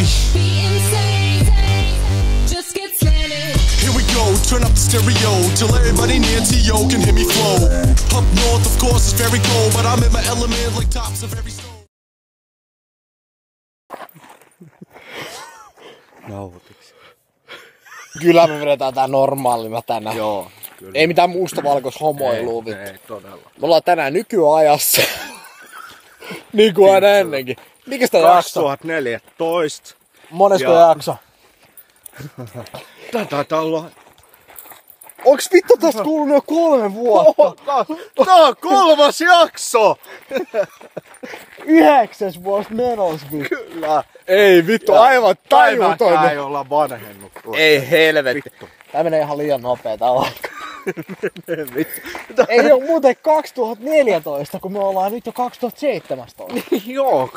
see. Here we go, turn up the stereo till everybody near T.O. can hear me flow. Up north, of course, it's very cold, but I'm in my element like tops of every stone. Nauhoitiksi. Kyllä me vedetään tää normaalina tänään. Joo, kyllä. Ei mitään mustavalkois homoilua. Ei todella. Me ollaan tänään nykyajassa. Niin kuin aina ennenkin. Mikä sitä jakso? 2014. Monesko jakso? Tää taitaa olla... Onks vittu tästä kuulunut jo 3 vuotta? Tää on 3. jakso! 9. vuosi menos vittu. Kyllä. Ei vittu, aivan tajuton. Tää ei olla vanhennut. Ei helvetti. Vittu. Tää menee ihan liian nopea tää aika. Ei oo muuten 2014, kun me ollaan nyt jo 2017. Joo.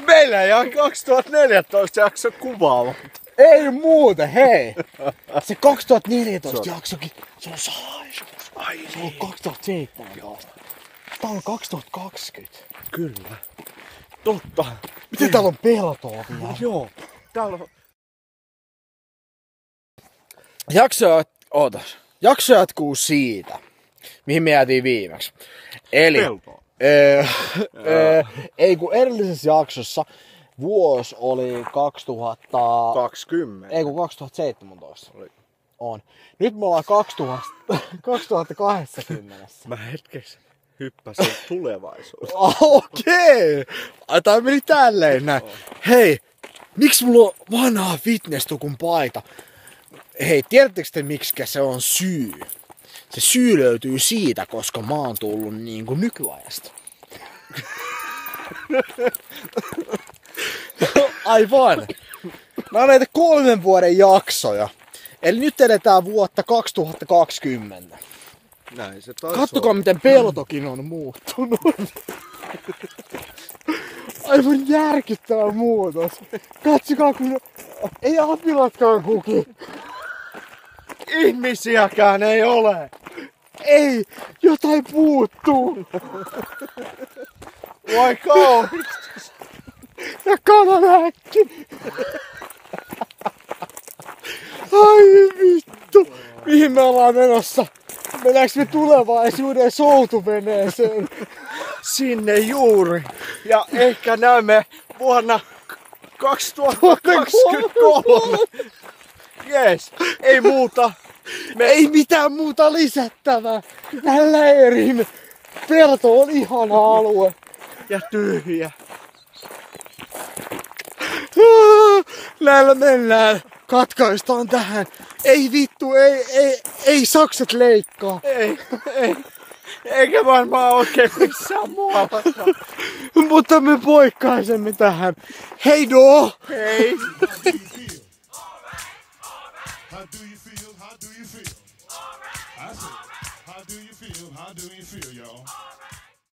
Meillä ei ole 2014 jakso kuvaava. Ei muuten, hei! Se 2014 jaksokin, se on salaisuus. Ai Se on 2017. Tää on 2020. Kyllä. Totta. Miten täällä on peltoa vielä? Joo. Täällä on... Jakso jatkuu siitä, mihin me jäätiin viimeksi. Eli... Peltoa. Ei kun edellisessä jaksossa vuosi oli 20. Ei kun 2017. Oli. On. Nyt me ollaan 2020. Mä hetkeksi hyppäsin tulevaisuuteen. Okei! Ai tää meni tälleen näin. Hei, miksi mulla on vanha fitness-tukun paita? Hei, tiedättekö te miksikä se on syy? Se syy löytyy siitä, koska mä oon tullut niinku nykyajasta. Aivan! Mä oon näitä 3 vuoden jaksoja. Eli nyt edetään vuotta 2020. Näin se taisi Kattokaa olla. miten peltokin on muuttunut. Aivan järkyttävä muutos. Katsokaa kun ei apilatkaan kuki. Ihmisiäkään ei ole. Ei, jotain puuttuu. Vai kauheasti. Ja kananäkki. Ai vittu. Mihin me ollaan menossa? Mennäänkö me tulevaisuuden soutuveneeseen? Sinne juuri. Ja ehkä näemme vuonna 2023. Jees, ei muuta. Ei mitään muuta lisättävää. Tähän leiriin. Pelto on ihana alue. Ja tyhjä. Näillä mennään. Katkaistaan tähän. Ei vittu, ei sakset leikkaa. Ei. Eikä varmaan oikein missään muualla. Mutta me poikkaisemme tähän. Hei do! Hei. How do you feel? How do you feel? I said, how do you feel? How do you feel, y'all?